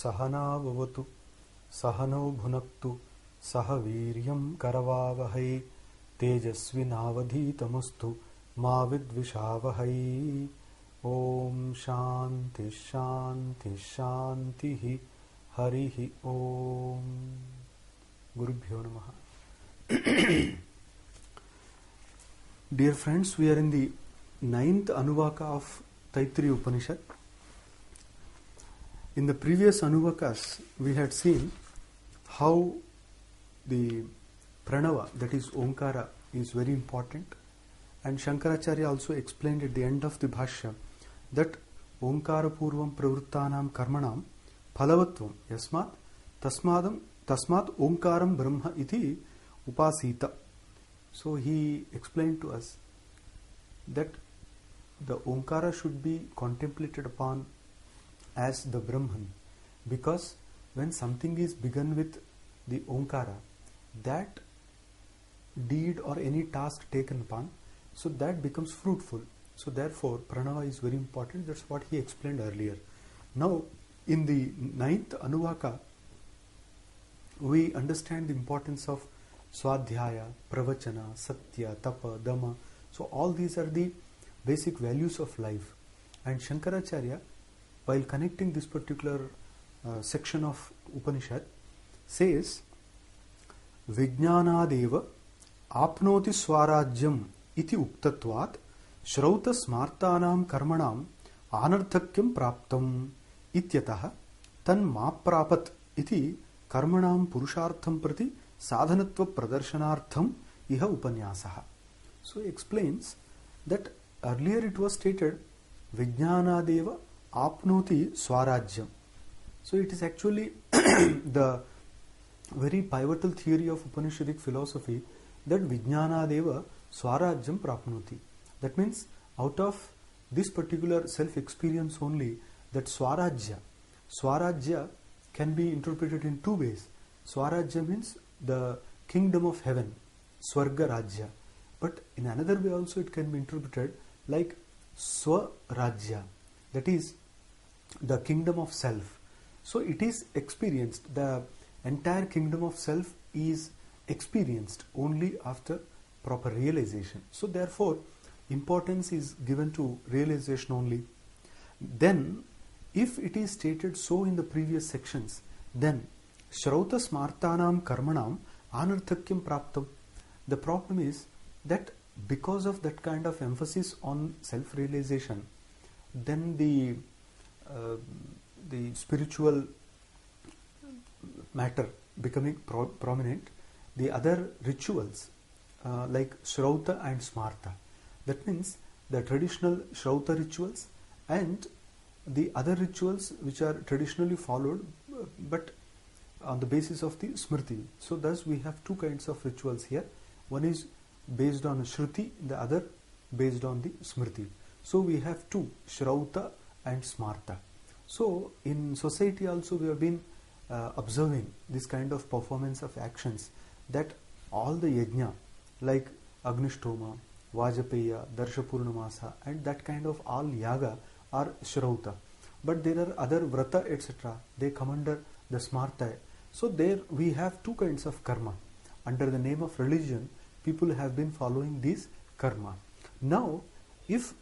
सहनाववतु सहनौ भुनक्तु सह वीर्यं करवावहै तेजस्विनावधीतमस्तु मा विद्विषावहै। ओम शांति शांति शांति हरिः ओम। गुरुभ्यो नमः। Dear friends, we are in the 9th Anuvaka of Taittiriya Upanishad. In the previous Anuvakas, we had seen how the pranava, that is Omkara, is very important. And Shankaracharya also explained at the end of the Bhashya that Omkara Purvam Pravrittanam Karmanam Phalavatvam Yasmat Tasmat Omkaram Brahma iti Upasita. So he explained to us that the Omkara should be contemplated upon as the Brahman, because when something is begun with the Omkara, that deed or any task taken upon, so that becomes fruitful. So therefore Pranava is very important. That's what he explained earlier. Now in the 9th Anuvaka, we understand the importance of Swadhyaya, Pravachana, Satya, Tapa, Dama. So all these are the basic values of life. And Shankaracharya, while connecting this particular section of Upanishad, says, Vijnanadeva apnoti swarajyam iti uktatvat shrauta smartanam karmanam anarthakyam praptam ityatah tan maprapat iti karmanam purushartham prati sadhanatva pradarshanartham iha upanyasaha. So he explains that earlier it was stated Vijnanadeva apnoti swarajyam. So it is actually the very pivotal theory of Upanishadic philosophy that Vijnanadeva swarajyam prapnoti. That means out of this particular self-experience only, that Swarajya can be interpreted in two ways. Swarajya means the kingdom of heaven, Swarga Rajya. But in another way also it can be interpreted like Swarajya, that is the kingdom of self. So it is experienced, the entire kingdom of self is experienced only after proper realization. So therefore importance is given to realization only. Then if it is stated so in the previous sections, then Shrauta smartanam karmanam anarthakyam praptam. The problem is that because of that kind of emphasis on self-realization, then the spiritual matter becoming prominent, the other rituals like Shrauta and Smarta, that means the traditional Shrauta rituals and the other rituals which are traditionally followed but on the basis of the Smriti. So thus we have two kinds of rituals here. One is based on Shruti, the other based on the Smriti. So we have two, Shrauta and Smarta. So in society also we have been observing this kind of performance of actions, that all the yajna like Agnishtoma, Vajapeya, Darshapurnamasa and that kind of all yaga are Shrauta. But there are other Vrata etc. They come under the Smarta. So there we have two kinds of karma. Under the name of religion, people have been following these karma. Now, if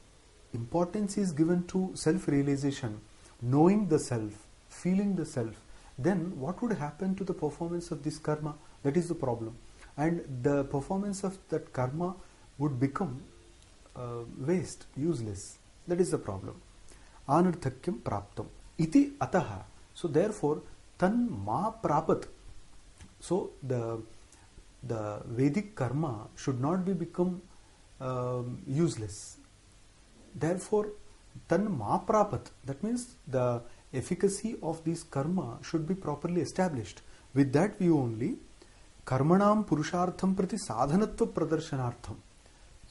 importance is given to self-realization, knowing the self, feeling the self, then what would happen to the performance of this karma? That is the problem. And the performance of that karma would become waste, useless. That is the problem. Anarthakyam praptam iti ataha. So therefore tan ma prapat. So the Vedic karma should not be become useless. Therefore tan ma prapat, that means the efficacy of this karma should be properly established. With that view only, karmanam purushartham prati sadhanatva pradarshanartham.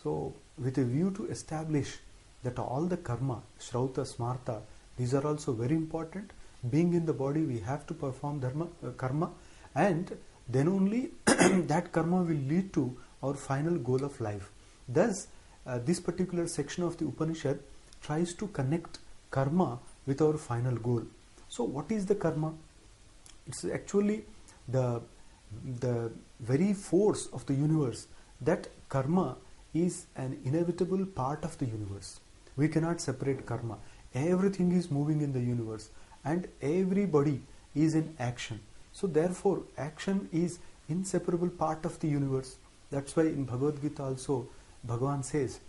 So with a view to establish that all the karma, Shrauta, Smarta, these are also very important. Being in the body, we have to perform karma, and then only that karma will lead to our final goal of life. Thus, this particular section of the Upanishad tries to connect karma with our final goal. So what is the karma? It's actually the very force of the universe, that karma is an inevitable part of the universe. We cannot separate karma. Everything is moving in the universe and everybody is in action. So therefore action is inseparable part of the universe. That's why in Bhagavad Gita also Bhagavan says,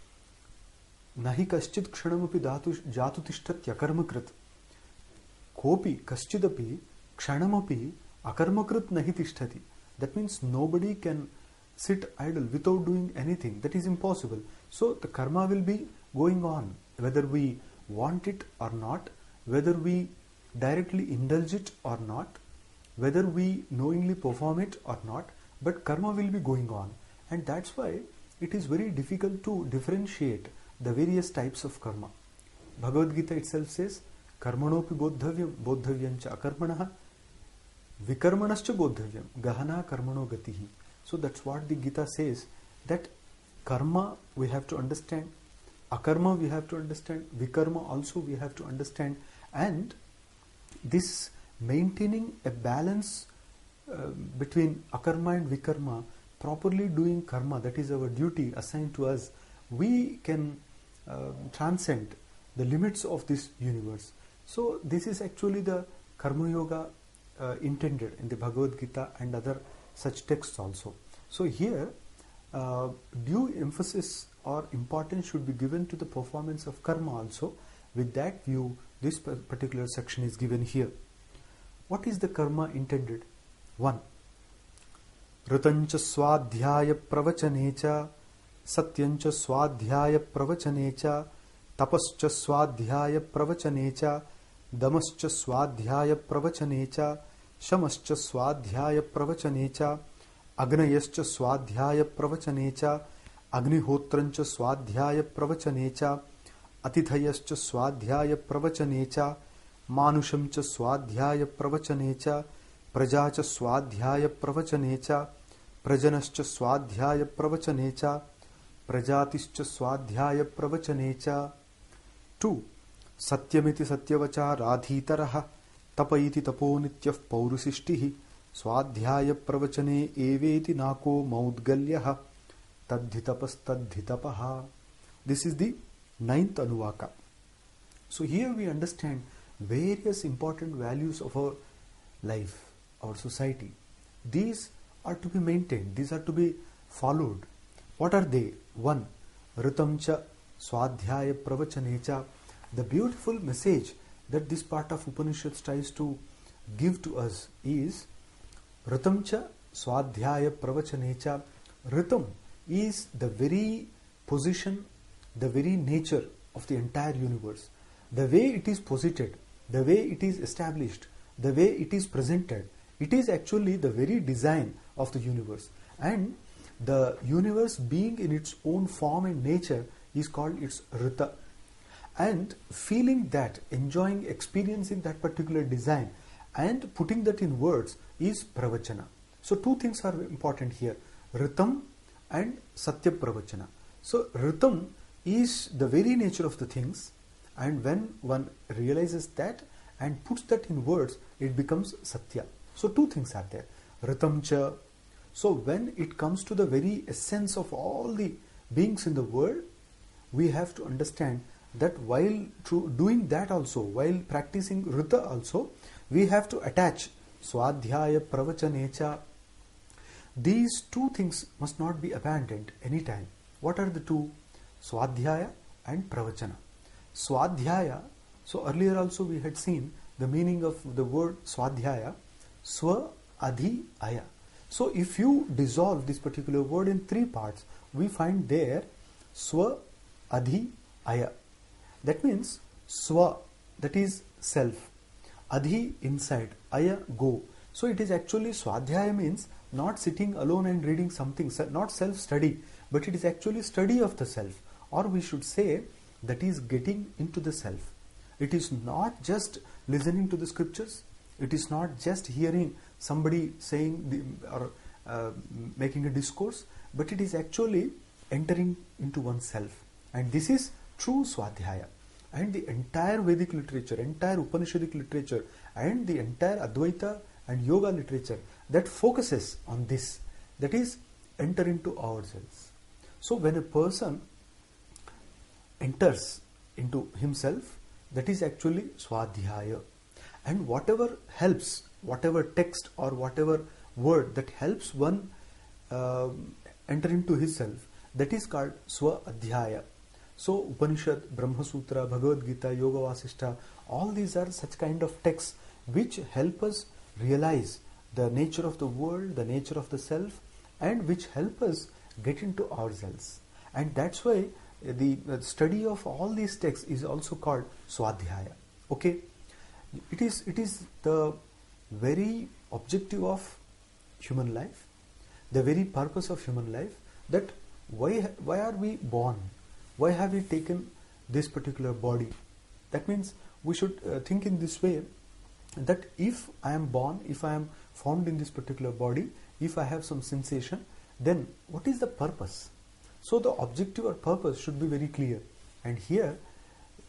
Nahi kaschid kshanamapi jatu tishtatya karmakrit. Kopi kaschidapi kshanamapi akarmakrit nahi tishtati. That means nobody can sit idle without doing anything. That is impossible. So the karma will be going on, whether we want it or not, whether we directly indulge it or not, whether we knowingly perform it or not, but karma will be going on. And that's why it is very difficult to differentiate the various types of karma. Bhagavad Gita itself says, Karmanopi bodhavyancha akarmanaha vikarmanascha bodhavyam gahana karmano gatihi. So that's what the Gita says, that karma we have to understand, akarma we have to understand, vikarma also we have to understand, and this maintaining a balance between akarma and vikarma, properly doing karma, that is our duty assigned to us, we can transcend the limits of this universe. So this is actually the karma yoga intended in the Bhagavad Gita and other such texts also. So here due emphasis or importance should be given to the performance of karma also. With that view, this particular section is given here. What is the karma intended? 1. Ritancha swadhyaya pravachane satyancha swadhyaya pravachane tapascha swadhyaya pravachane damascha swadhyaya pravachane shamascha swadhyaya pravachane agnayascha swadhyaya pravachane agnihotrancha swadhyaya pravachane atithayascha swadhyaya pravachane manushamcha swadhyaya pravachane prajacha swadhyaya pravachane prajanascha swadhyaya pravachane prajatischa swadhyaya pravachane. 2. Satyamiti satyavacha radhitaraha tapaiti tapo nityah paurusishtihi swadhyaya pravachane eveti nako maudgalyaha tadhitapas tadhitapaha. This is the 9th Anuvaka. So here we understand various important values of our life, our society. These are to be maintained, these are to be followed. What are they? 1. Ritamcha swadhyaya pravachanecha. The beautiful message that this part of Upanishad tries to give to us is Ritamcha swadhyaya pravachanecha. Ritam is the very position, the very nature of the entire universe. The way it is posited, the way it is established, the way it is presented, it is actually the very design of the universe. And the universe being in its own form and nature is called its Rita. And feeling that, enjoying, experiencing that particular design and putting that in words is Pravachana. So 2 things are important here, Ritam and Satya Pravachana. So Ritam is the very nature of the things, and when one realizes that and puts that in words, it becomes Satya. So 2 things are there, Ritam cha. So when it comes to the very essence of all the beings in the world, we have to understand that while doing that also, while practicing Rita also, we have to attach Swadhyaya Pravachanecha. These 2 things must not be abandoned anytime. What are the 2? Swadhyaya and Pravachana. Swadhyaya, so earlier also we had seen the meaning of the word Swadhyaya, Swa Adhi Aya. So if you dissolve this particular word in 3 parts, we find there Swa Adhi Aya. That means Swa, that is self, Adhi inside, Aya go. So it is actually Swadhyaya means not sitting alone and reading something, not self-study, but it is actually study of the self, or we should say that is getting into the self. It is not just listening to the scriptures, it is not just hearing somebody saying or making a discourse, but it is actually entering into oneself. And this is true Swadhyaya. and the entire Vedic literature, entire Upanishadic literature, and the entire Advaita and Yoga literature that focuses on this, that is, enter into ourselves. So when a person enters into himself, that is actually Swadhyaya. And whatever helps, whatever text or whatever word that helps one enter into his self, that is called Swa-Adhyaya. So Upanishad, Brahma Sutra, Bhagavad Gita, Yoga Vasishtha, all these are such kind of texts which help us realize the nature of the world, the nature of the self, and which help us get into ourselves. And that's why the study of all these texts is also called Swadhyaya. Okay, it is the very objective of human life, the very purpose of human life, that why are we born? Why have we taken this particular body? That means we should think in this way, that if I am born, if I am found in this particular body, if I have some sensation, then what is the purpose? So the objective or purpose should be very clear. And here,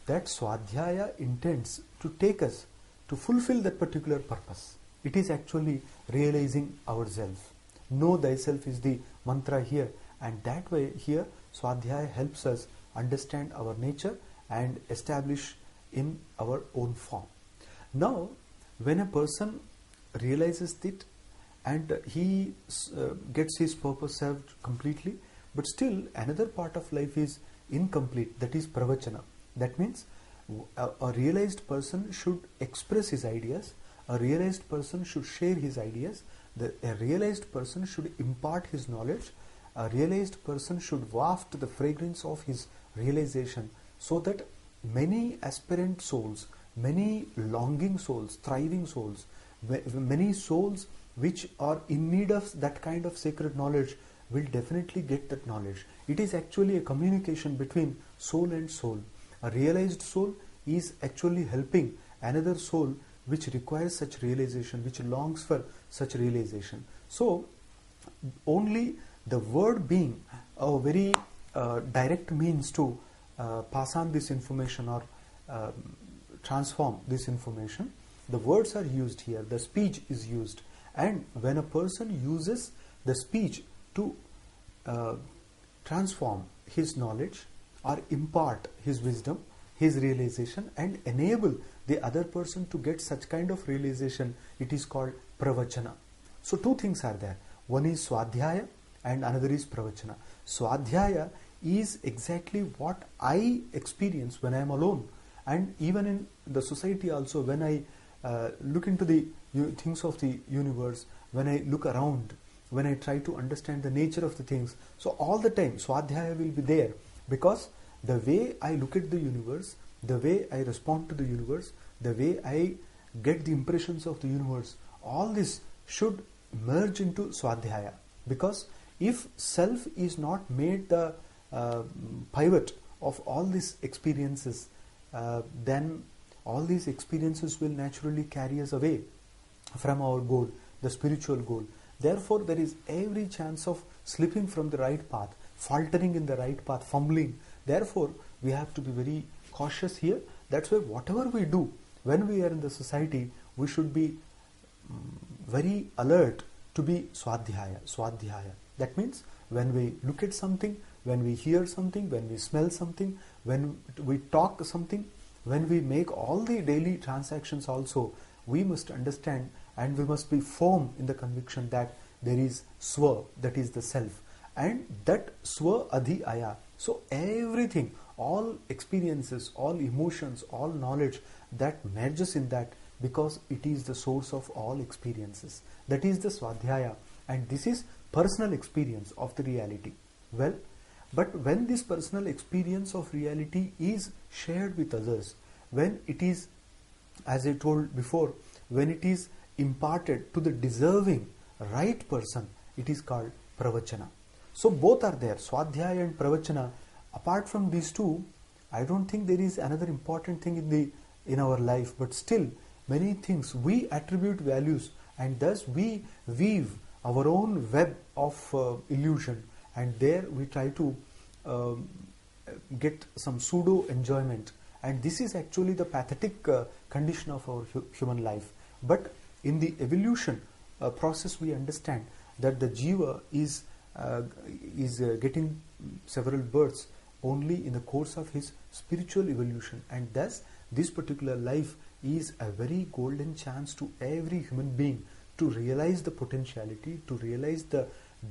that Swadhyaya intends to take us to fulfill that particular purpose. It is actually realizing ourselves. Know thyself is the mantra here, and that way here Swadhyaya helps us understand our nature and establish in our own form. Now, when a person realizes it and he gets his purpose served completely, but still another part of life is incomplete, that is pravachana. That means a realized person should express his ideas, a realized person should share his ideas, a realized person should impart his knowledge, a realized person should waft the fragrance of his realization, so that many aspirant souls, many longing souls, thriving souls, many souls which are in need of that kind of sacred knowledge will definitely get that knowledge. It is actually a communication between soul and soul. A realized soul is actually helping another soul which requires such realization, which longs for such realization. So only the word being a very direct means to pass on this information or transform this information. The words are used here, the speech is used, and when a person uses the speech to transform his knowledge or impart his wisdom, his realization, and enable the other person to get such kind of realization, it is called pravachana. So two things are there. One is Swadhyaya and another is pravachana. Swadhyaya is exactly what I experience when I am alone, and even in the society also, when I look into the things of the universe, when I look around, when I try to understand the nature of the things. So all the time Swadhyaya will be there, because the way I look at the universe, the way I respond to the universe, the way I get the impressions of the universe, all this should merge into Swadhyaya. Because if self is not made the pivot of all these experiences, then all these experiences will naturally carry us away from our goal, the spiritual goal. Therefore, there is every chance of slipping from the right path, faltering in the right path, fumbling. Therefore, we have to be very cautious here. That's why whatever we do, when we are in the society, we should be very alert to be Swadhyaya, Swadhyaya. That means when we look at something, when we hear something, when we smell something, when we talk something, when we make all the daily transactions also, we must understand and we must be firm in the conviction that there is Swa, that is the self, and that Swa Adhyaya. So everything, all experiences, all emotions, all knowledge, that merges in that, because it is the source of all experiences. That is the Swadhyaya, and this is personal experience of the reality. Well, but when this personal experience of reality is shared with others, when it is, as I told before, when it is imparted to the deserving right person, it is called pravachana. So both are there, Swadhyaya and pravachana. Apart from these two, I don't think there is another important thing in our life, but still many things we attribute values, and thus we weave our own web of illusion, and there we try to get some pseudo enjoyment, and this is actually the pathetic condition of our human life. But in the evolution process, we understand that the jiva is getting several births only in the course of his spiritual evolution, and thus this particular life is a very golden chance to every human being to realize the potentiality, to realize the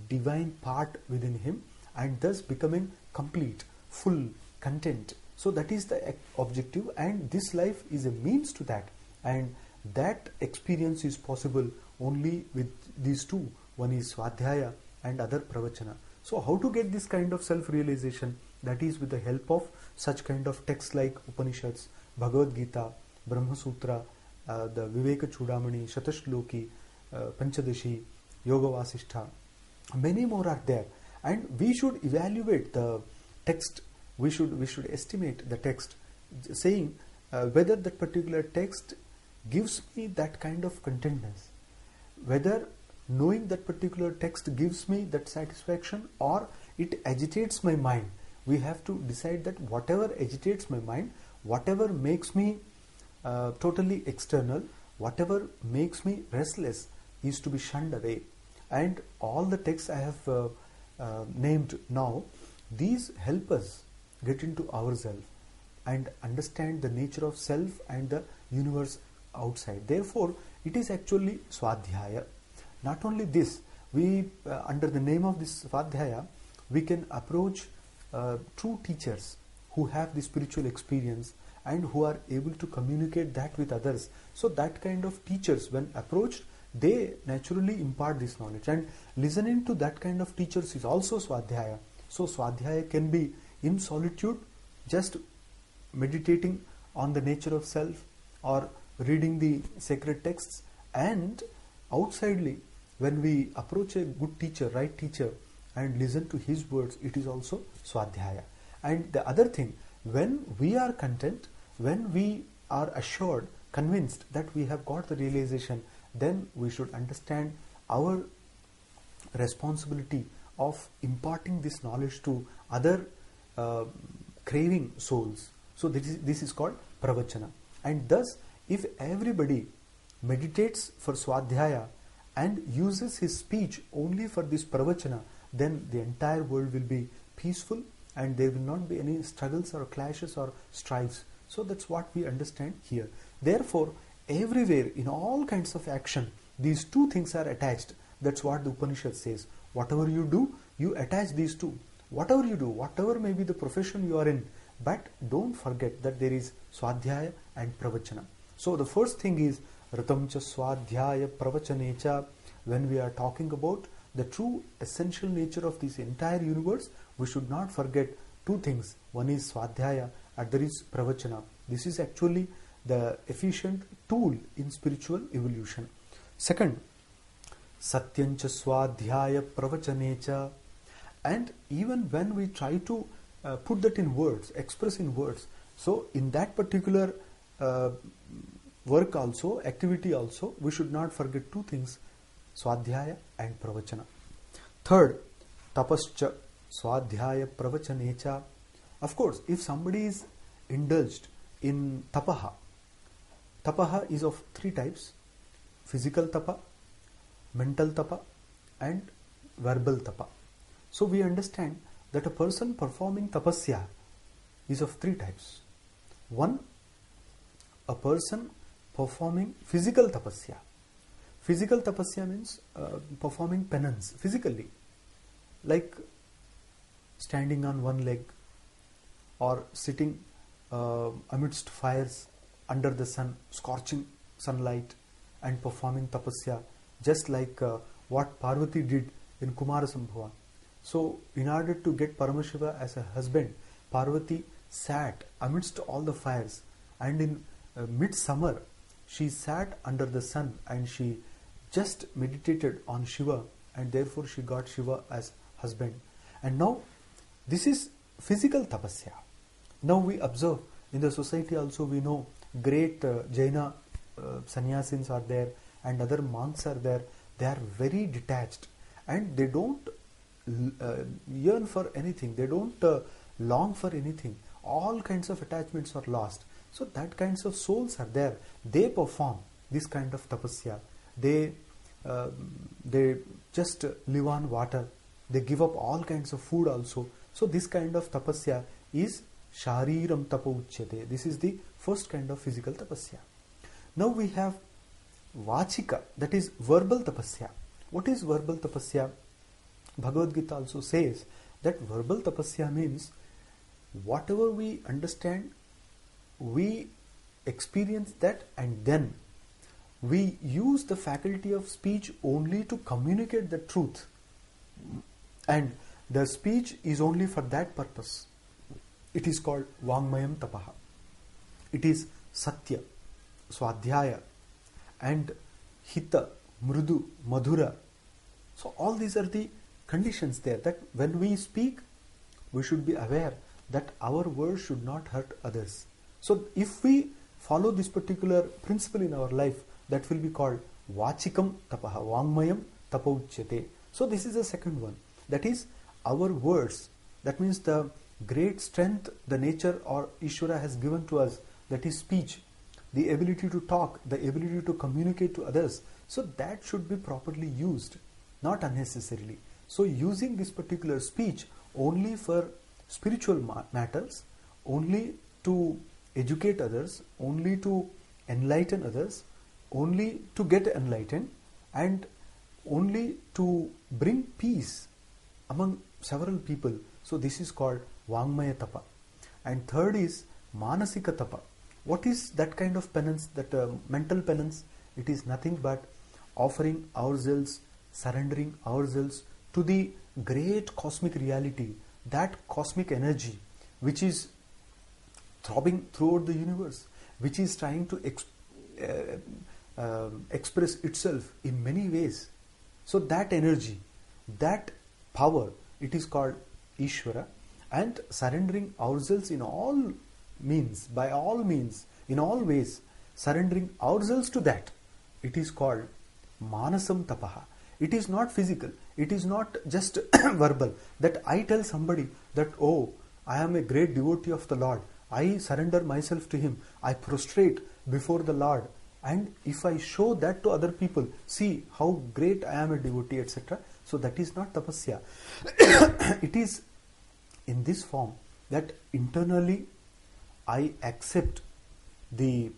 divine part within him, and thus becoming complete, full, content. So that is the objective, and this life is a means to that, and that experience is possible only with these two. One is Swadhyaya and other Pravachana. So how to get this kind of self-realization? That is with the help of such kind of texts like Upanishads, Bhagavad Gita, Brahma Sutra, the Viveka Chudamani, Shatashloki, Panchadashi, Yoga Vasishtha. Many more are there, and we should evaluate the text. We should estimate the text, saying whether that particular text gives me that kind of contentness, whether knowing that particular text gives me that satisfaction or it agitates my mind. We have to decide that whatever agitates my mind, whatever makes me totally external, whatever makes me restless is to be shunned away. And all the texts I have named now, these help us get into ourselves and understand the nature of self and the universe outside. Therefore, it is actually Swadhyaya. Not only this, we under the name of this Swadhyaya, we can approach true teachers who have the spiritual experience and who are able to communicate that with others. So that kind of teachers, when approached, they naturally impart this knowledge, and listening to that kind of teachers is also Swadhyaya. So Swadhyaya can be in solitude, just meditating on the nature of self or reading the sacred texts, and outsidely, when we approach a good teacher, right teacher, and listen to his words, it is also Swadhyaya. And the other thing, when we are content, when we are assured, convinced that we have got the realization, then we should understand our responsibility of imparting this knowledge to other craving souls. So this is called Pravachana. And thus, if everybody meditates for Swadhyaya and uses his speech only for this Pravachana, then the entire world will be peaceful and there will not be any struggles or clashes or strifes. So that's what we understand here. Therefore, everywhere in all kinds of action, these two things are attached. That's what the Upanishad says. Whatever you do, you attach these two. Whatever you do, whatever may be the profession you are in, but don't forget that there is Swadhyaya and Pravachana. So the first thing is Ratam cha Swadhyaya Pravachanecha. When we are talking about the true essential nature of this entire universe, we should not forget two things. One is Swadhyaya, other is Pravachana. This is actually the efficient tool in spiritual evolution. Second, Satyancha Swadhyaya Pravachanecha. And even when we try to put that in words, express in words, so in that particular work also, activity also, we should not forget two things, Swadhyaya and Pravachana. Third, Tapascha Swadhyaya Pravachanecha. Of course, if somebody is indulged in tapaha, tapaha is of three types: physical tapa, mental tapa, and verbal tapa. So we understand that a person performing tapasya is of three types. One, a person performing physical tapasya. Physical tapasya means performing penance physically, like standing on one leg or sitting amidst fires under the sun, scorching sunlight, and performing tapasya, just like what Parvati did in Kumarasambhava. So in order to get Paramashiva as a husband, Parvati sat amidst all the fires, and in midsummer she sat under the sun and she just meditated on Shiva, and therefore she got Shiva as husband. And now this is physical tapasya. Now we observe in the society also, we know great Jaina sannyasins are there and other monks are there. They are very detached and they don't yearn for anything. They don't long for anything. all kinds of attachments are lost. So that kinds of souls are there. They perform this kind of tapasya. They just live on water. They give up all kinds of food also. So this kind of tapasya is Shariram Tapa Uchyate. This is the first kind of physical tapasya. Now we have Vachika, that is verbal tapasya. What is verbal tapasya? Bhagavad Gita also says that verbal tapasya means whatever we understand, we experience that, and then we use the faculty of speech only to communicate the truth, and the speech is only for that purpose. It is called Vangmayam Tapaha. It is Satya, Swadhyaya, and Hita, Mrudu, Madhura. So all these are the conditions there, that when we speak, we should be aware that our words should not hurt others. So if we follow this particular principle in our life, that will be called Vachikam Tapaha, Vangmayam Tapa Uchyate. So this is the second one. That is our words. That means the great strength the nature or Ishvara has given to us, that is speech, the ability to talk, the ability to communicate to others. So that should be properly used, not unnecessarily. So using this particular speech only for spiritual matters, only to educate others, only to enlighten others, only to get enlightened, and only to bring peace among several people. So this is called Vangmaya Tapa. And third is Manasika Tapa. What is that kind of penance, that mental penance? It is nothing but offering ourselves, surrendering ourselves to the great cosmic reality, that cosmic energy which is throbbing throughout the universe, which is trying to express itself in many ways. So that energy, that power, it is called Ishvara. And surrendering ourselves in all means, by all means, in all ways, surrendering ourselves to that, it is called Manasam Tapaha. It is not physical, it is not just verbal, that I tell somebody that, oh, I am a great devotee of the Lord, I surrender myself to Him, I prostrate before the Lord, and if I show that to other people, see how great I am a devotee, etc. So that is not tapasya. It is in this form that internally I accept the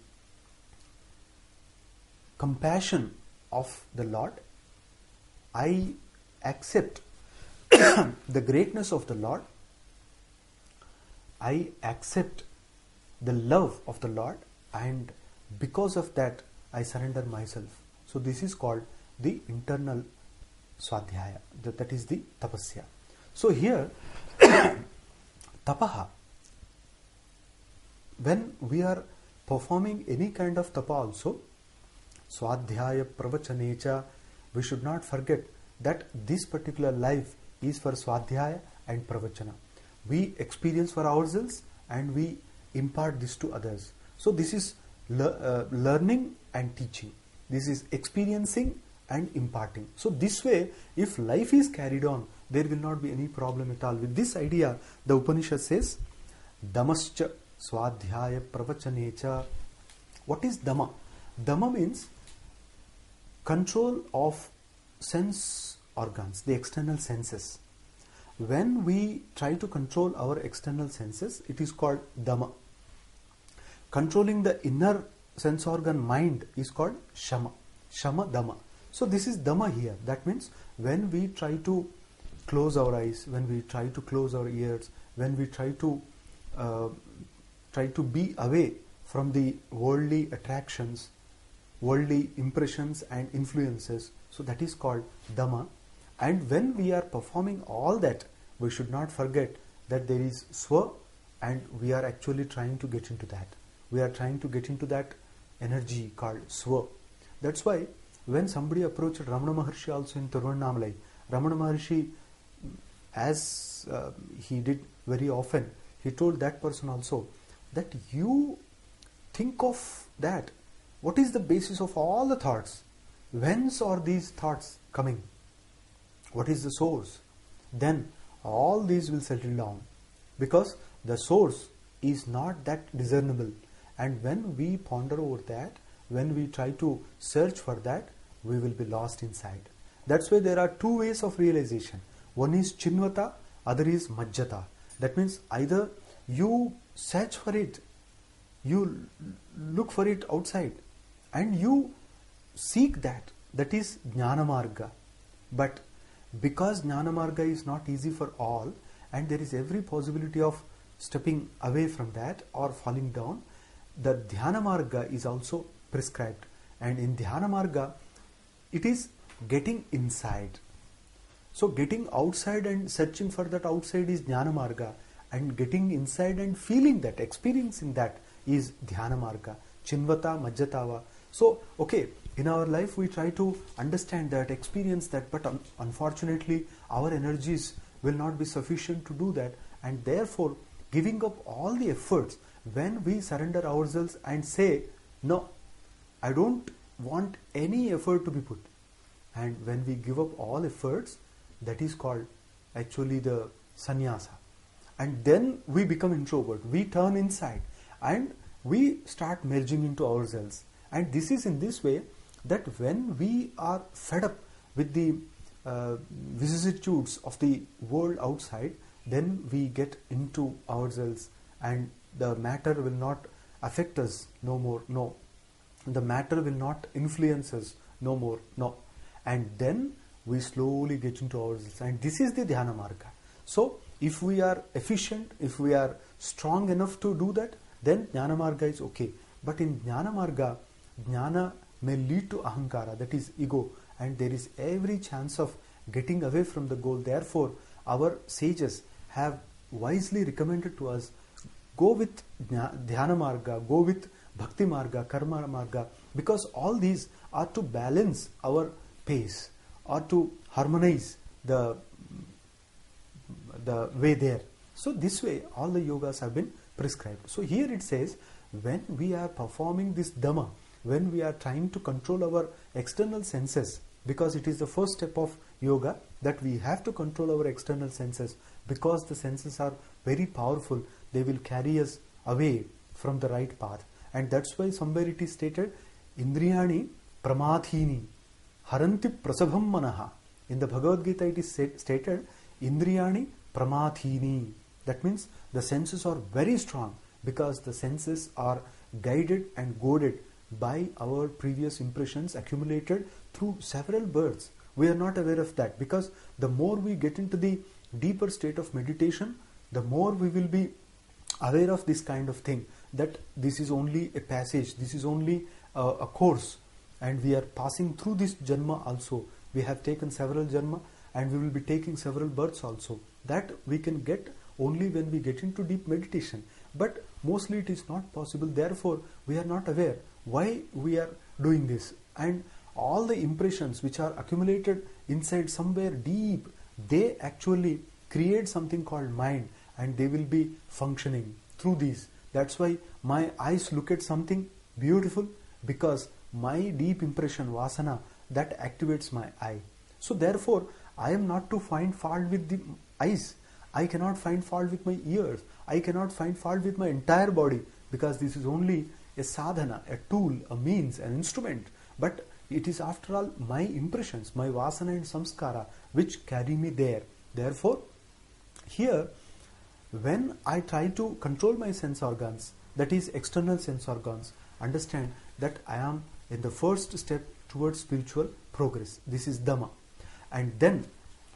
compassion of the Lord, I accept the greatness of the Lord, I accept the love of the Lord, and because of that I surrender myself. So this is called the internal swadhyaya, that is the tapasya. So here tapaha, when we are performing any kind of tapa also, swadhyaya pravachanecha, we should not forget that this particular life is for swadhyaya and pravachana. We experience for ourselves and we impart this to others. So this is learning and teaching. This is experiencing and imparting. So this way, if life is carried on, there will not be any problem at all. With this idea, the Upanishad says, Damascha swadhyaya pravachanecha. What is Dhamma? Dhamma means control of sense organs, the external senses. When we try to control our external senses, it is called Dhamma. Controlling the inner sense organ mind is called Shama. Shama Dhamma. So this is Dhamma here. That means when we try to close our eyes, when we try to close our ears, when we try to be away from the worldly attractions, worldly impressions and influences, so that is called Dhamma. And when we are performing all that, we should not forget that there is Swa, and we are actually trying to get into that. We are trying to get into that energy called Swa. That's why when somebody approached Ramana Maharshi also in Tiruvannamalai, Ramana Maharshi, as he did very often, he told that person also that you think of that. What is the basis of all the thoughts? Whence are these thoughts coming? What is the source? Then all these will settle down, because the source is not that discernible. And when we ponder over that, when we try to search for that, we will be lost inside. That's why there are two ways of realization. One is chinvata, other is majjata. That means either you search for it, you look for it outside, and you seek that. That is jnana marga. But because jnana marga is not easy for all, and there is every possibility of stepping away from that or falling down, the dhyana marga is also prescribed. And in dhyana marga, it is getting inside. So getting outside and searching for that outside is jnana marga, and getting inside and feeling that, experiencing that, is dhyana marga, chinvata, majjatava. So, okay, in our life we try to understand that, experience that, but unfortunately our energies will not be sufficient to do that, and therefore giving up all the efforts, when we surrender ourselves and say, no, I don't want any effort to be put, and when we give up all efforts, that is called actually the sannyasa. And then we become introvert, we turn inside and we start merging into ourselves. And this is in this way that when we are fed up with the vicissitudes of the world outside, then we get into ourselves, and the matter will not affect us no more, no. The matter will not influence us no more, no. And then we slowly get into ourselves, and this is the dhyana marga. So if we are efficient, if we are strong enough to do that, then jnana marga is okay. But in jnana marga, jnana may lead to ahankara, that is ego, and there is every chance of getting away from the goal. Therefore our sages have wisely recommended to us, go with dhyana marga, go with bhakti marga, karma marga, because all these are to balance our pace or to harmonize the way there. So this way all the yogas have been prescribed. So here it says, when we are performing this dhamma, when we are trying to control our external senses, because it is the first step of yoga, that we have to control our external senses, because the senses are very powerful, they will carry us away from the right path. And that's why somewhere it is stated, indriyani pramathini haranti prasabham manaha. In the Bhagavad Gita it is stated, indriyani pramathini. That means the senses are very strong, because the senses are guided and goaded by our previous impressions accumulated through several births. We are not aware of that, because the more we get into the deeper state of meditation, the more we will be aware of this kind of thing, that this is only a passage, this is only a course, and we are passing through this janma also. We have taken several janma, and we will be taking several births also. That we can get only when we get into deep meditation. But mostly it is not possible, therefore we are not aware why we are doing this. And all the impressions which are accumulated inside somewhere deep, they actually create something called mind, and they will be functioning through these. That's why my eyes look at something beautiful, because my deep impression, vasana, that activates my eye. So therefore I am not to find fault with the eyes, I cannot find fault with my ears, I cannot find fault with my entire body, because this is only a sadhana, a tool, a means, an instrument. But it is after all my impressions, my vasana and samskara, which carry me there. Therefore here, when I try to control my sense organs, that is external sense organs, understand that I am in the first step towards spiritual progress. This is dhamma. And then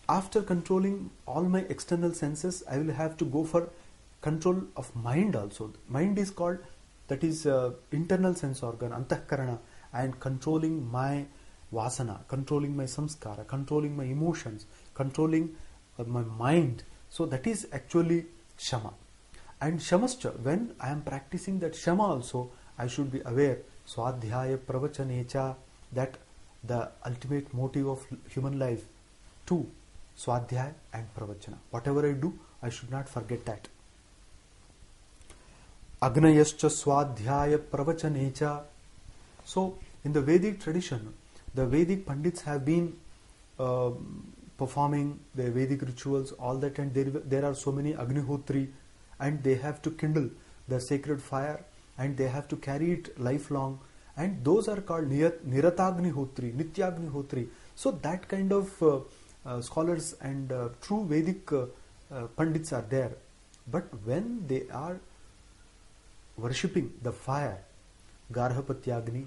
after controlling all my external senses, I will have to go for control of mind also. Mind is called, that is internal sense organ, antahkarana, and controlling my vasana, controlling my samskara, controlling my emotions, controlling my mind. So that is actually shama. And shamascha, when I am practicing that shama also, I should be aware, swadhyaya pravachanecha, that the ultimate motive of human life, two, swadhyaya and pravachana. Whatever I do, I should not forget that. Agnayascha swadhyaya pravachanecha. So in the Vedic tradition, the Vedic Pandits have been performing the Vedic rituals, all that, and there are so many Agnihotri, and they have to kindle the sacred fire, and they have to carry it lifelong, and those are called Niratangnihotri, Nityagnihotri. So that kind of scholars and true Vedic Pandits are there. But when they are worshipping the fire, Garhapatyagni,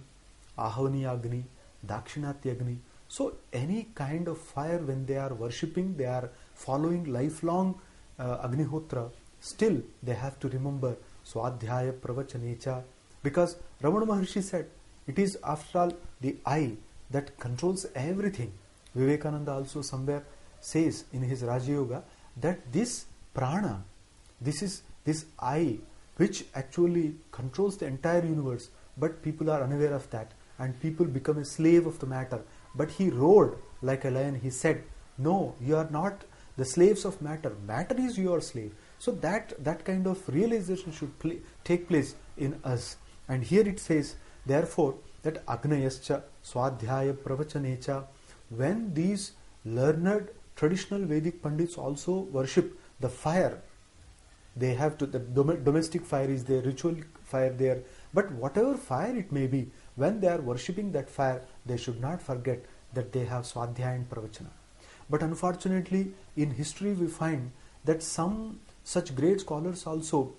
Ahavniyagni, Dakshinatyagni, so any kind of fire, when they are worshipping, they are following lifelong Agnihotra, still they have to remember Swadhyaya Pravachanecha, because Ramana Maharshi said, it is after all the I that controls everything. Vivekananda also somewhere says in his Raja Yoga that this prana, this I, which actually controls the entire universe, but people are unaware of that, and people become a slave of the matter. But he roared like a lion. He said, no, you are not the slaves of matter. Matter is your slave. So that kind of realization should take place in us. And here it says, therefore, that Agnayascha Swadhyaya Pravachanecha, when these learned traditional Vedic Pandits also worship the fire, they have to, the domestic fire is there, ritual fire there, but whatever fire it may be, when they are worshipping that fire, they should not forget that they have Swadhyaya and Pravachana. But unfortunately, in history we find that some such great scholars also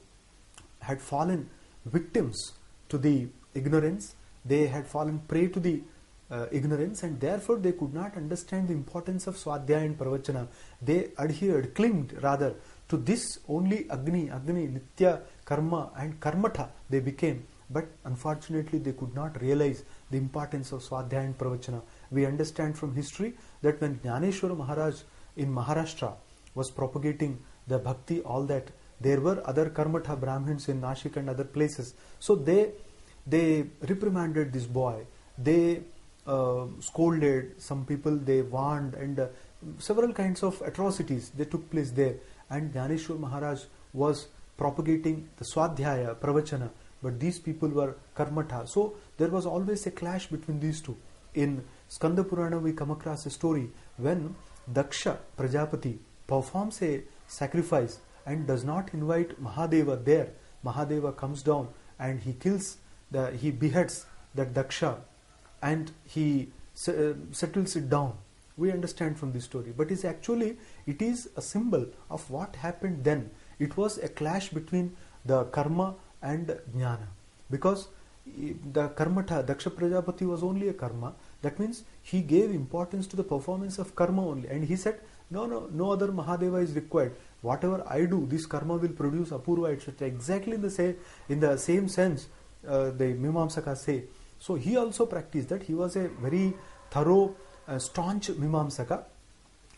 had fallen victims to the ignorance. They had fallen prey to the ignorance, and therefore they could not understand the importance of Swadhyaya and Pravachana. They clinged rather to this only Agni, Nitya, Karma and Karmata they became. But unfortunately they could not realize the importance of Swadhyaya and Pravachana. We understand from history that when Jnaneshwara Maharaj in Maharashtra was propagating the bhakti, all that, there were other Karmata Brahmins in Nashik and other places. So they reprimanded this boy. They scolded some people, they warned, and several kinds of atrocities they took place there. And Jnaneshwar Maharaj was propagating the Swadhyaya, Pravachana, but these people were Karmata. So there was always a clash between these two. In Skanda Purana we come across a story when Daksha Prajapati performs a sacrifice and does not invite Mahadeva there. Mahadeva comes down and he beheads that Daksha, and he settles it down. We understand from this story, but it is a symbol of what happened then. It was a clash between the karma and jnana, because the karmata, Daksha Prajapati was only a karma. That means he gave importance to the performance of karma only, and he said, no other Mahadeva is required. Whatever I do, this karma will produce Apurva, etc. Exactly in the same sense the Mimamsaka say. So he also practiced that. He was a very thorough, staunch Mimamsaka,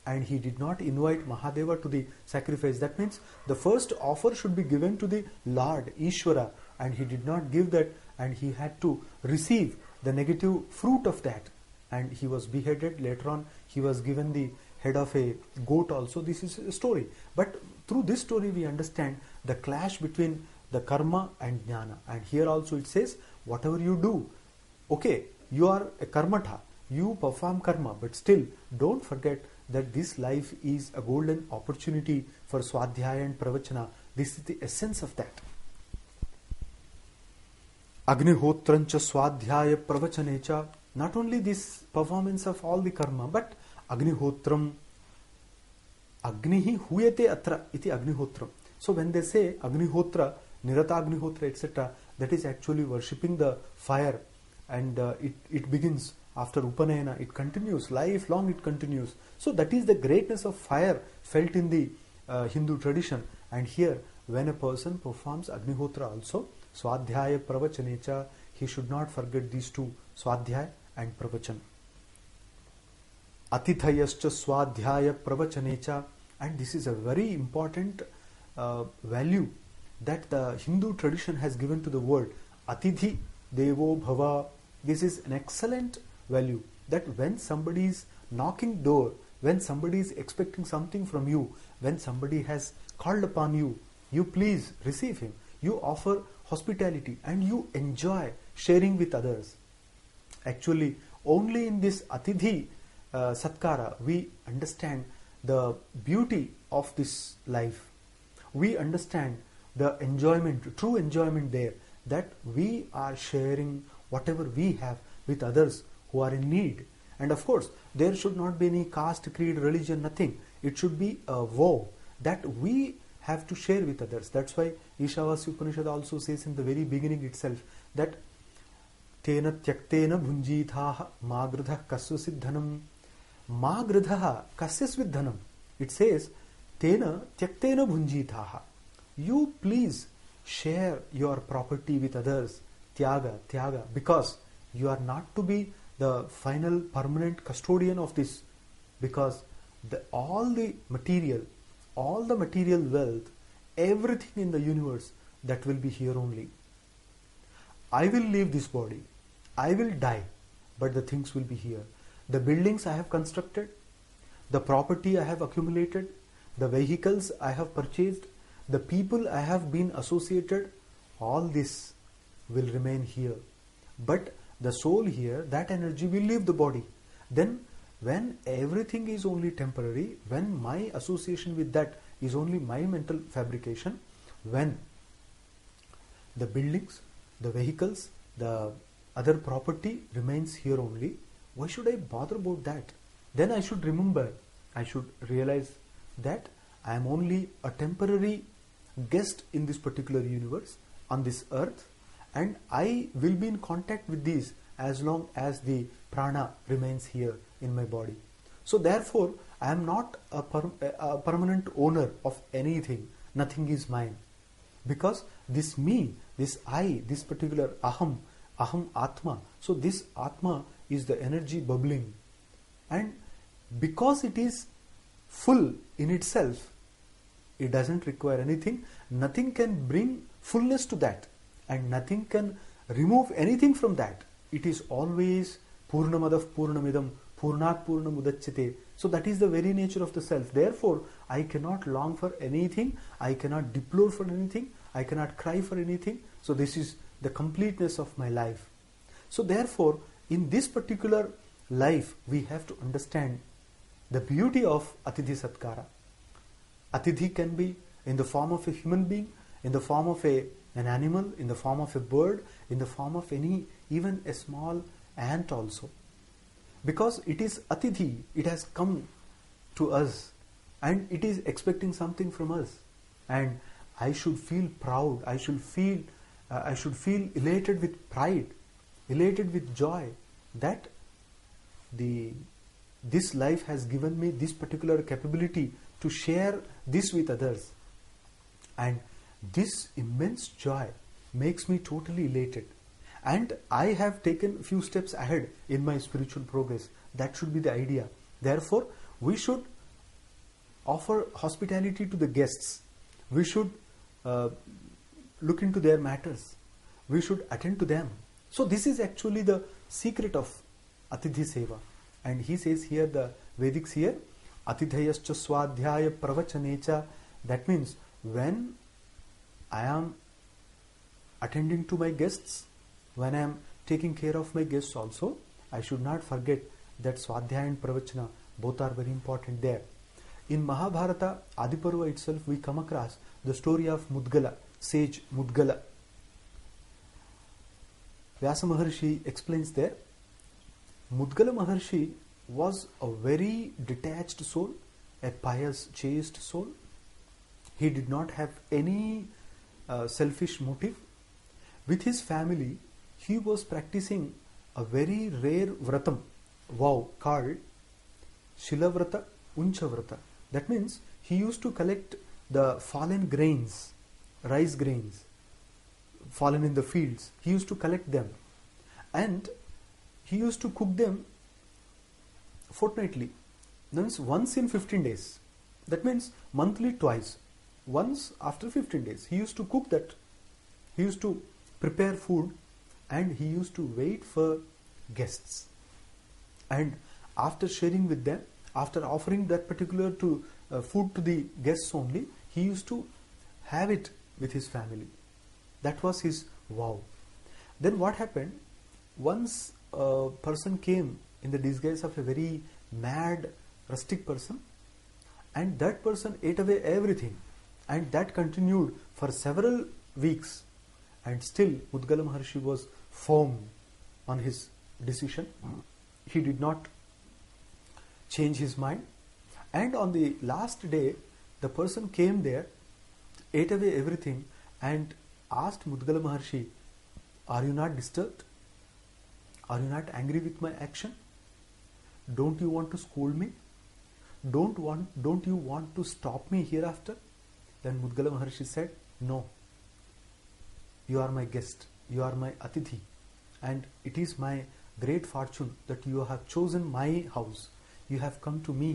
and he did not invite Mahadeva to the sacrifice. That means the first offer should be given to the Lord, Ishvara, and he did not give that, and he had to receive the negative fruit of that, and he was beheaded. Later on he was given the head of a goat also. This is a story, but through this story we understand the clash between the karma and jnana. And here also it says, whatever you do, okay, you are a karmata, you perform karma, but still don't forget that this life is a golden opportunity for Swadhyaya and Pravachana. This is the essence of that. Agnihotrancha Swadhyaya Pravachanecha. Not only this performance of all the karma, but Agnihotram. Agnihi huyate atra iti Agnihotram. So when they say Agnihotra, Nirata Agnihotra, etc., that is actually worshipping the fire, and it begins after Upanayana, it continues, lifelong it continues. So that is the greatness of fire felt in the Hindu tradition. And here, when a person performs Agnihotra also, Swadhyaya Pravachanecha, he should not forget these two, Swadhyaya and Pravachan. Atithayascha Swadhyaya Pravachanecha. And this is a very important value that the Hindu tradition has given to the world. Atithi Devo Bhava. This is an excellent value, that when somebody is knocking door, when somebody is expecting something from you, when somebody has called upon you, you please receive him. You offer hospitality and you enjoy sharing with others. Actually, only in this Atithi Satkara we understand the beauty of this life. We understand the enjoyment, true enjoyment there, that we are sharing whatever we have with others who are in need. And of course, there should not be any caste, creed, religion, nothing. It should be a vow that we have to share with others. That's why Ishavasya Upanishad also says in the very beginning itself that Tena tyaktena bhunjithaha magridha kasya siddhanam. Magridha kasya siddhanam. It says Tena tyaktena bhunjithaha. You please share your property with others. Tyaga, because you are not to be the final permanent custodian of this, because all the material wealth, everything in the universe, that will be here only. I will leave this body, I will die, but the things will be here. The buildings I have constructed, the property I have accumulated, the vehicles I have purchased, the people I have been associated, all this will remain here. But the soul here, that energy will leave the body. Then when everything is only temporary, when my association with that is only my mental fabrication, when the buildings, the vehicles, the other property remains here only, why should I bother about that? Then I should remember, I should realize that I am only a temporary guest in this particular universe, on this earth, and I will be in contact with these as long as the prana remains here in my body. So therefore, I am not a permanent owner of anything. Nothing is mine. Because this me, this I, this particular aham atma, so this atma is the energy bubbling. And because it is full in itself, it doesn't require anything. Nothing can bring fullness to that, and nothing can remove anything from that. It is always Purnamadav Purnamidam Purnat Purnamudachyate. So that is the very nature of the self. Therefore, I cannot long for anything, I cannot deplore for anything, I cannot cry for anything. So this is the completeness of my life. So therefore, in this particular life, we have to understand the beauty of Atithi Satkara. Atithi can be in the form of a human being, in the form of an animal, in the form of a bird, in the form of even a small ant also. Because it is Atithi, it has come to us and it is expecting something from us. And I should feel proud, I should feel elated with pride, elated with joy that this life has given me this particular capability to share this with others. And this immense joy makes me totally elated. And I have taken a few steps ahead in my spiritual progress. That should be the idea. Therefore, we should offer hospitality to the guests. We should look into their matters. We should attend to them. So this is actually the secret of Atithi Seva. And he says here, the Vedics here, Atithayascha Swadhyaya Pravachanecha. That means when I am attending to my guests, when I am taking care of my guests also, I should not forget that Swadhyaya and Pravachana, both are very important there. In Mahabharata, Adiparva itself, we come across the story of Mudgala, sage Mudgala. Vyasa Maharshi explains there, Mudgala Maharshi was a very detached soul, a pious, chaste soul. He did not have any selfish motive. With his family, he was practicing a very rare vratam, vow, called Shilavrata, Unchavrata. That means he used to collect the fallen grains, rice grains, fallen in the fields. He used to collect them and he used to cook them fortnightly. That means once in 15 days. That means monthly twice. Once after 15 days. He used to cook that. He used to prepare food and he used to wait for guests. And after sharing with them, after offering that particular food to the guests only, he used to have it with his family. That was his vow. Then what happened? Once a person came in the disguise of a very mad, rustic person, and that person ate away everything. And that continued for several weeks, and still Mudgala Maharshi was firm on his decision. He did not change his mind. And on the last day, the person came there, ate away everything, and asked Mudgala Maharshi, "Are you not disturbed? Are you not angry with my action? Don't you want to scold me? Don't you want to stop me hereafter?" Then Mudgala Maharshi said, "No. You are my guest. You are my Atithi. And it is my great fortune that you have chosen my house. You have come to me.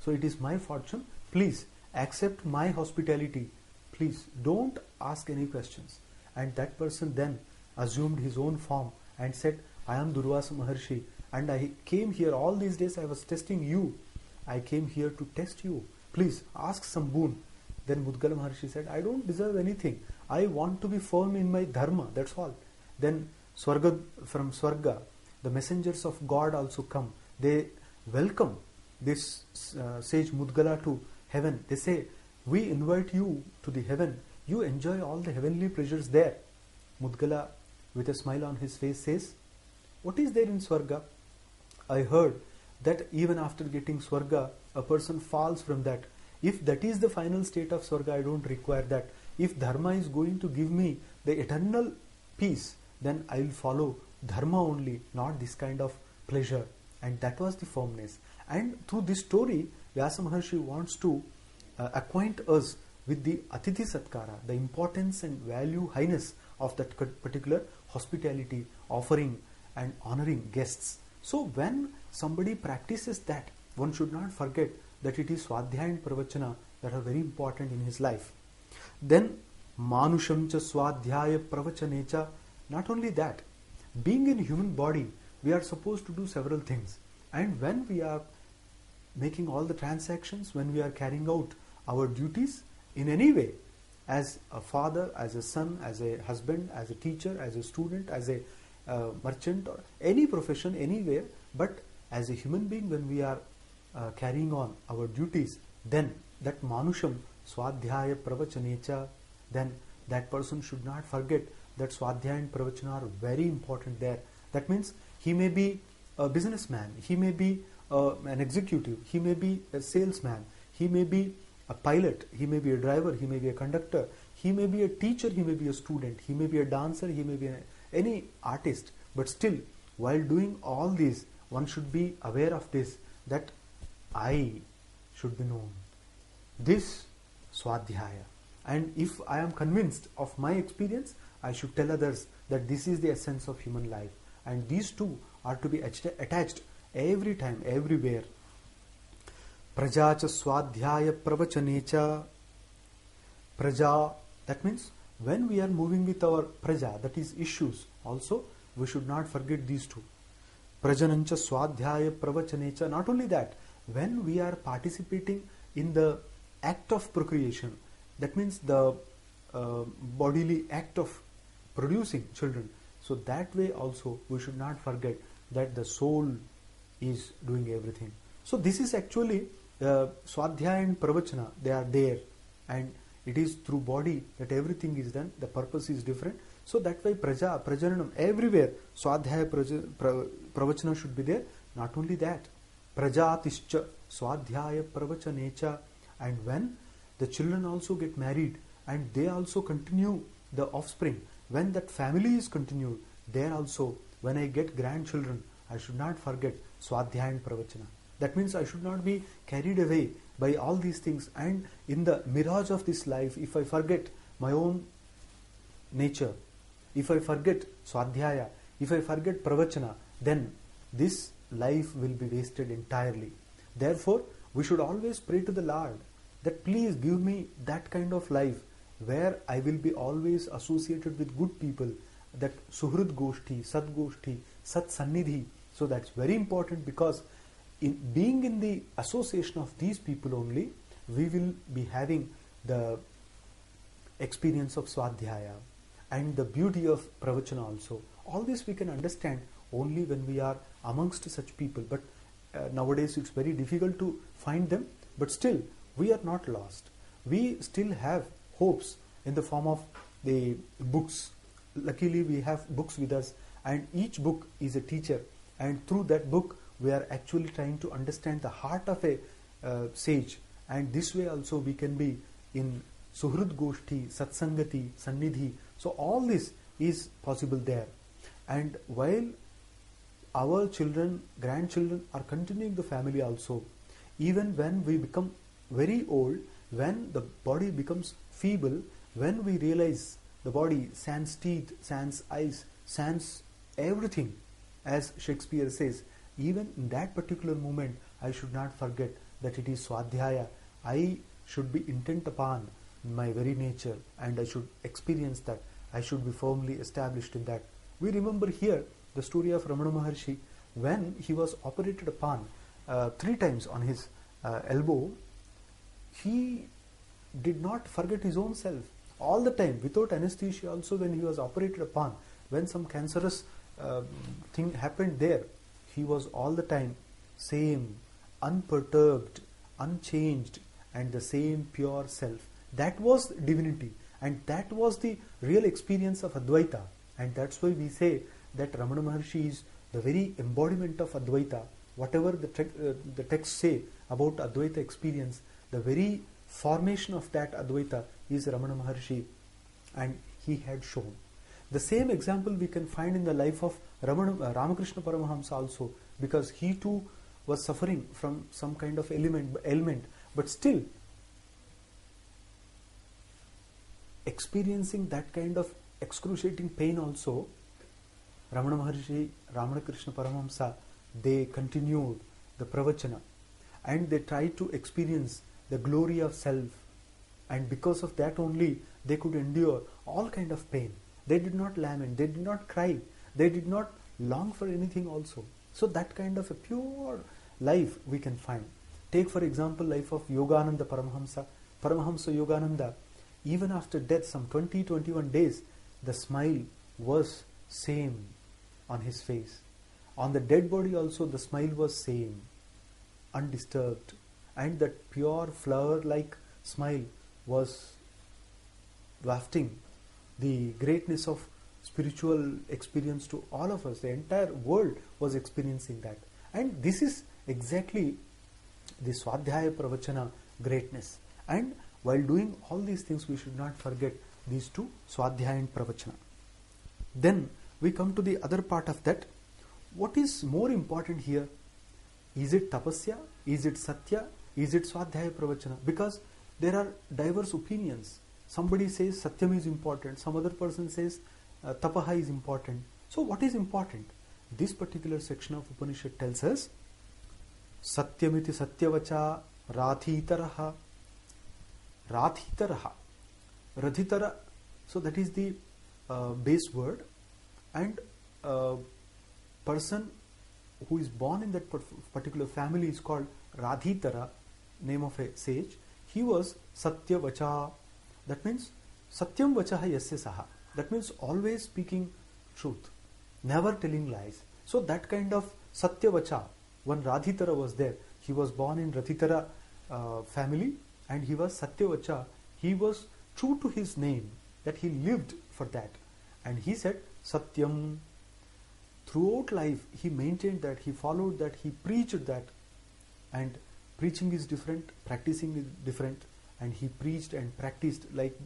So it is my fortune. Please accept my hospitality. Please don't ask any questions." And that person then assumed his own form and said, "I am Durvasa Maharshi, and I came here all these days. I was testing you. I came here to test you. Please ask some boon." Then Mudgala Maharshi said, "I don't deserve anything. I want to be firm in my dharma, that's all." Then from Swarga, the messengers of God also come. They welcome this sage Mudgala to heaven. They say, "We invite you to the heaven. You enjoy all the heavenly pleasures there." Mudgala, with a smile on his face, says, "What is there in Swarga? I heard that even after getting Swarga, a person falls from that. If that is the final state of Swarga, I don't require that. If Dharma is going to give me the eternal peace, then I will follow Dharma only, not this kind of pleasure." And that was the firmness. And through this story, Vyasa Maharshi wants to acquaint us with the Atithi Satkara, the importance and value, highness of that particular hospitality, offering and honoring guests. So when somebody practices that, one should not forget that it is Swadhyaya and Pravachana that are very important in his life. Then Manusham cha Swadhyaya Pravachanecha. Not only that, being in human body, we are supposed to do several things. And when we are making all the transactions, when we are carrying out our duties in any way, as a father, as a son, as a husband, as a teacher, as a student, as a merchant, or any profession, anywhere, but as a human being, when we are carrying on our duties, then that Manusham Swadhyaya Pravachanecha, then that person should not forget that Swadhyaya and Pravachana are very important there. That means he may be a businessman, he may be an executive, he may be a salesman, he may be a pilot, he may be a driver, he may be a conductor, he may be a teacher, he may be a student, he may be a dancer, he may be any artist. But still, while doing all these, one should be aware of this, that I should be known. This Swadhyaya. And if I am convinced of my experience, I should tell others that this is the essence of human life. And these two are to be attached every time, everywhere. Praja cha Swadhyaya Pravachanecha. Praja, that means when we are moving with our praja, that is issues, also we should not forget these two. Prajanancha Swadhyaya Pravachanecha. Not only that, when we are participating in the act of procreation, that means the bodily act of producing children, so that way also we should not forget that the soul is doing everything. So this is actually Swadhyaya and Pravachana, they are there, and it is through body that everything is done. The purpose is different. So that way Prajananam, everywhere Swadhyaya Pravachana should be there. Not only that, Prajatischa Swadhyaya Pravachanecha. And when the children also get married and they also continue the offspring, when that family is continued, there also, when I get grandchildren, I should not forget Swadhyaya and Pravachana. That means I should not be carried away by all these things, and in the mirage of this life, if I forget my own nature, if I forget Swadhyaya, if I forget Pravachana, then this life will be wasted entirely. Therefore, we should always pray to the Lord that please give me that kind of life where I will be always associated with good people, that Suhrud Goshti, Sat Goshti, Sat Sannidhi. So that's very important, because in being in the association of these people only, we will be having the experience of Swadhyaya and the beauty of Pravachana also. All this we can understand only when we are amongst such people. But nowadays it's very difficult to find them, but still we are not lost. we still have hopes in the form of the books. Luckily, we have books with us, and each book is a teacher, and through that book we are actually trying to understand the heart of a sage, and this way also we can be in Suhrud Goshti, Satsangati, Sannidhi. So all this is possible there. And while our children, grandchildren are continuing the family also, even when we become very old, when the body becomes feeble, when we realize the body sans teeth, sans eyes, sans everything, as Shakespeare says, even in that particular moment, I should not forget that it is Swadhyaya. I should be intent upon my very nature, and I should experience that. I should be firmly established in that. We remember here the story of Ramana Maharshi when he was operated upon 3 times on his elbow. He did not forget his own self. All the time, without anesthesia also, when he was operated upon, when some cancerous thing happened there, he was all the time same, unperturbed, unchanged, and the same pure self. That was divinity, and that was the real experience of Advaita. And that's why we say that Ramana Maharshi is the very embodiment of Advaita. Whatever the texts say about Advaita experience, the very formation of that Advaita is Ramana Maharshi, and he had shown. The same example we can find in the life of Ramakrishna Paramahamsa also, because he too was suffering from some kind of ailment, but still experiencing that kind of excruciating pain also. Ramana Maharshi, Ramakrishna Paramahamsa, they continued the pravachana, and they tried to experience the glory of self, and because of that only they could endure all kind of pain. They did not lament, they did not cry, they did not long for anything also. So that kind of a pure life we can find. Take for example life of Yogananda Paramahamsa. Paramahamsa Yogananda, even after death, some 20-21 days, the smile was same on his face. On the dead body also the smile was same, undisturbed, and that pure flower-like smile was wafting the greatness of spiritual experience to all of us. The entire world was experiencing that. And this is exactly the Swadhyaya Pravachana greatness. And while doing all these things, we should not forget these two, Swadhyaya and Pravachana. Then we come to the other part of that. What is more important here? Is it Tapasya? Is it Satya? Is it Swadhyaya Pravachana? Because there are diverse opinions. Somebody says Satyam is important, some other person says Tapaha is important. So what is important? This particular section of Upanishad tells us Satyamiti Satyavacha Rathitaraha. Rathitaraha. Radhitara. So that is the base word, and person who is born in that particular family is called Radhitara, name of a sage. He was Satyavacha. That means Satyam Vachaha Yasya Saha. That means always speaking truth, never telling lies. So that kind of Satyavacha, one Radhitara was there. He was born in Radhitara family, and he was Satyavacha. He was true to his name, that he lived for that. And he said Satyam. Throughout life he maintained that, he followed that, he preached that. And preaching is different, practicing is different. And he preached and practiced like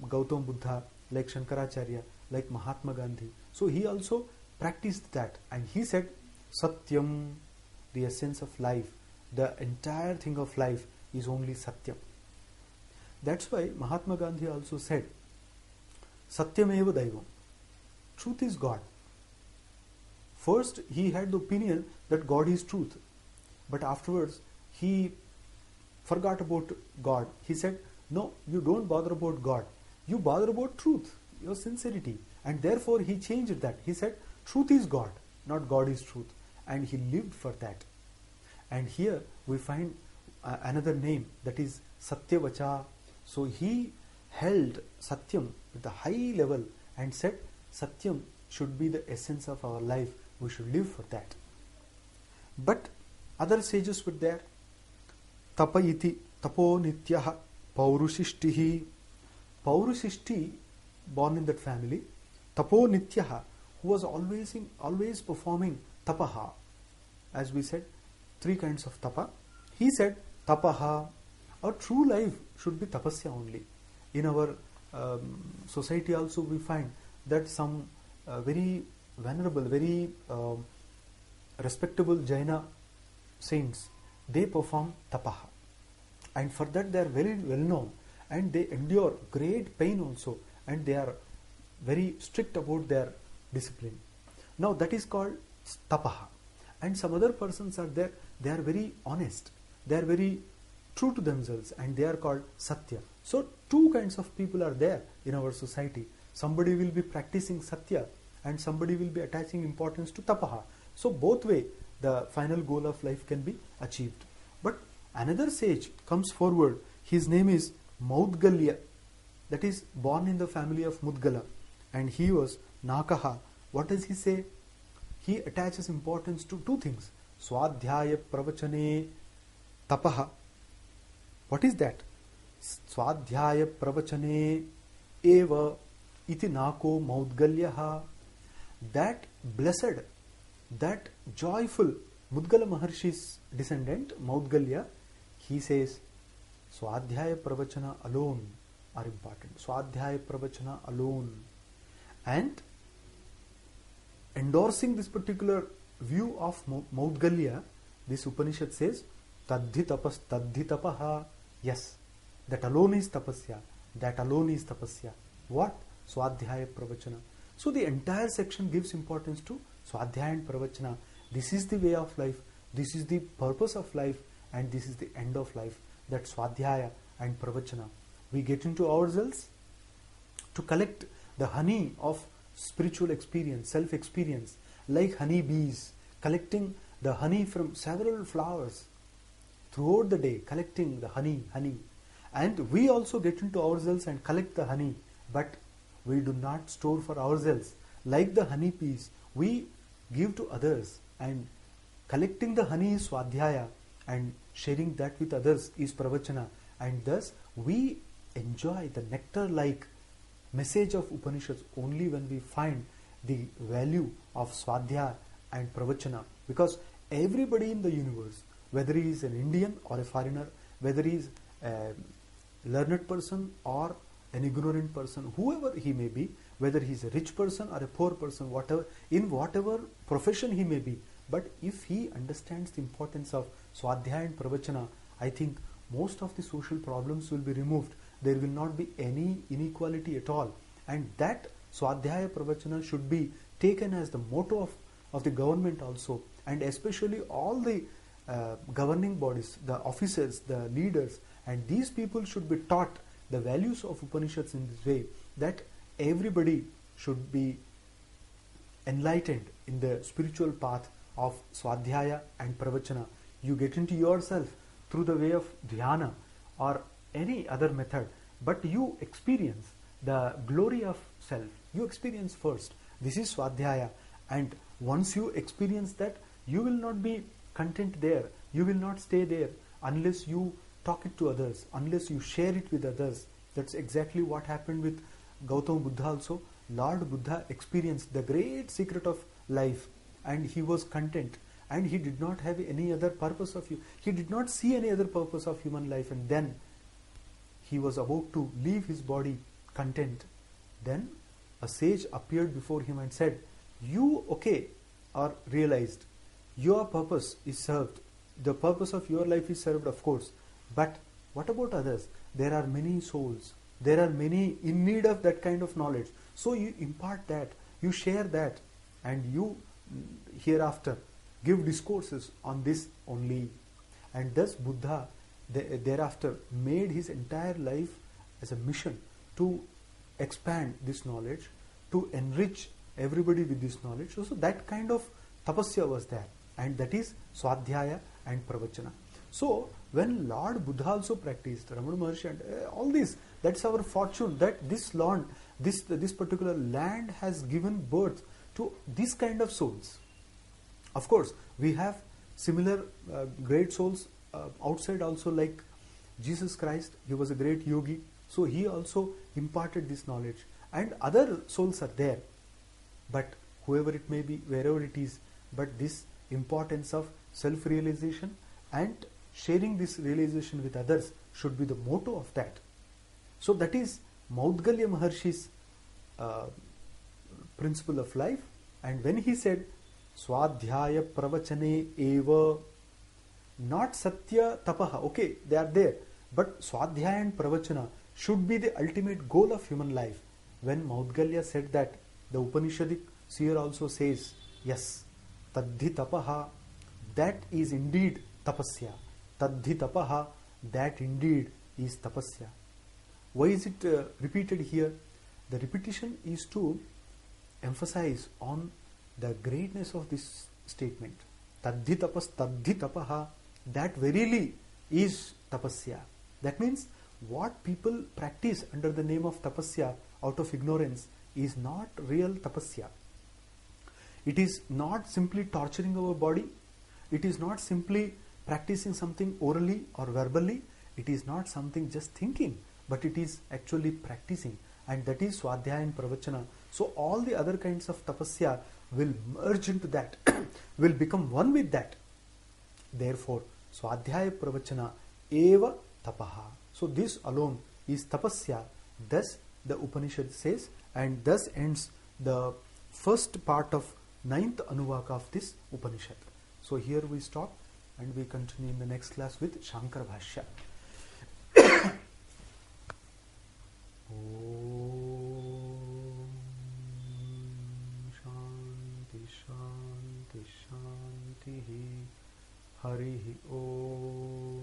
Gautam Buddha, like Shankaracharya, like Mahatma Gandhi. So he also practiced that, and he said Satyam, the essence of life, the entire thing of life is only Satyam. That's why Mahatma Gandhi also said Satyameva Daivam. Truth is God. First he had the opinion that God is truth, but afterwards he forgot about God. He said, no, you don't bother about God. You bother about truth, your sincerity. And therefore he changed that. He said, truth is God, not God is truth. And he lived for that. And here we find another name, that is Satyavacha. So he held Satyam at the high level and said, Satyam should be the essence of our life. We should live for that. But other sages were there. Tapayiti, tapo nityaha. Paurushishtihi. Paurushishti, born in that family. Tapo Nityaha, who was always performing tapaha. As we said, three kinds of tapa. He said, tapaha. Our true life should be tapasya only. In our society also we find that some very venerable, very respectable Jaina saints, they perform tapaha. And for that they are very well known, and they endure great pain also, and they are very strict about their discipline. Now that is called tapaha. And some other persons are there, they are very honest, they are very true to themselves, and they are called satya. So two kinds of people are there in our society. Somebody will be practicing satya and somebody will be attaching importance to tapaha. So both way the final goal of life can be achieved. But another sage comes forward. His name is Maudgalya, that is born in the family of Mudgala, and he was Nakaha. What does he say? He attaches importance to two things: Swadhyaya Pravachane Tapaha. What is that? Swadhyaya Pravachane Eva Iti Nako Maudgalyaha. That blessed, that joyful Mudgala Maharshi's descendant, Maudgalya, he says, Swadhyaya Pravachana alone are important. Swadhyaya Pravachana alone. And endorsing this particular view of Maudgalya, this Upanishad says, Tadhi tapas tadhi tapaha. Yes, that alone is tapasya. That alone is tapasya. What? Swadhyaya Pravachana. So the entire section gives importance to Swadhyaya and Pravachana. This is the way of life, this is the purpose of life, and this is the end of life. That Swadhyaya and Pravachana. We get into ourselves to collect the honey of spiritual experience, self-experience, like honey bees, collecting the honey from several flowers throughout the day, collecting the honey. And we also get into ourselves and collect the honey, but we do not store for ourselves. Like the honey bees, we give to others, and collecting the honey is Swadhyaya, and sharing that with others is Pravachana, and thus we enjoy the nectar-like message of Upanishads only when we find the value of Swadhyaya and Pravachana. Because everybody in the universe, whether he is an Indian or a foreigner, whether he is a learned person or an ignorant person, whoever he may be, whether he is a rich person or a poor person, in whatever profession he may be, but if he understands the importance of Swadhyaya and Pravachana, I think most of the social problems will be removed. There will not be any inequality at all. And that Swadhyaya Pravachana should be taken as the motto of the government also, and especially all the governing bodies, the officers, the leaders, and these people should be taught the values of Upanishads in this way, that everybody should be enlightened in the spiritual path of Swadhyaya and Pravachana. You get into yourself through the way of dhyana or any other method, but you experience the glory of self. You experience first. This is Swadhyaya, and once you experience that, you will not be content there. You will not stay there unless you talk it to others, unless you share it with others. That's exactly what happened with Gautama Buddha also. Lord Buddha experienced the great secret of life, and he was content, and he did not have any other purpose of he did not see any other purpose of human life, and then he was about to leave his body content. Then a sage appeared before him and said, you realized your purpose is served, the purpose of your life is served, of course, but what about others? There are many souls, there are many in need of that kind of knowledge, so you impart that, you share that, and you hereafter give discourses on this only. And thus Buddha thereafter made his entire life as a mission to expand this knowledge, to enrich everybody with this knowledge. So that kind of tapasya was there, and that is Swadhyaya and Pravachana. So when Lord Buddha also practiced, Ramana Maharshi and all this, that's our fortune, that this land, this particular land has given birth to this kind of souls. Of course, we have similar great souls outside also, like Jesus Christ, he was a great yogi, so he also imparted this knowledge. And other souls are there, but whoever it may be, wherever it is, but this importance of self-realization and sharing this realization with others should be the motto of that. So that is Maudgalya Maharshi's principle of life. And when he said Swadhyaya Pravachane Eva, not Satya Tapaha, okay, they are there, but Swadhyaya and Pravachana should be the ultimate goal of human life. When Maudgalya said that, the Upanishadic seer also says, yes, Tadhi Tapaha, that is indeed Tapasya. Tadhi Tapaha, that indeed is Tapasya. Why is it repeated here? The repetition is to emphasize on the greatness of this statement. Tadhi tapas, tadhi tapaha, that verily is tapasya. That means what people practice under the name of tapasya out of ignorance is not real tapasya. It is not simply torturing our body. It is not simply practicing something orally or verbally. It is not something just thinking, but it is actually practicing. And that is Swadhyaya and Pravachana. So all the other kinds of tapasya will merge into that, will become one with that. Therefore, Swadhyaya Pravachana eva tapaha. So this alone is tapasya. Thus the Upanishad says, and thus ends the first part of 9th Anuvaka of this Upanishad. So here we stop and we continue in the next class with Shankara Bhashya. Om Shanti Shanti Shanti Harihi Om.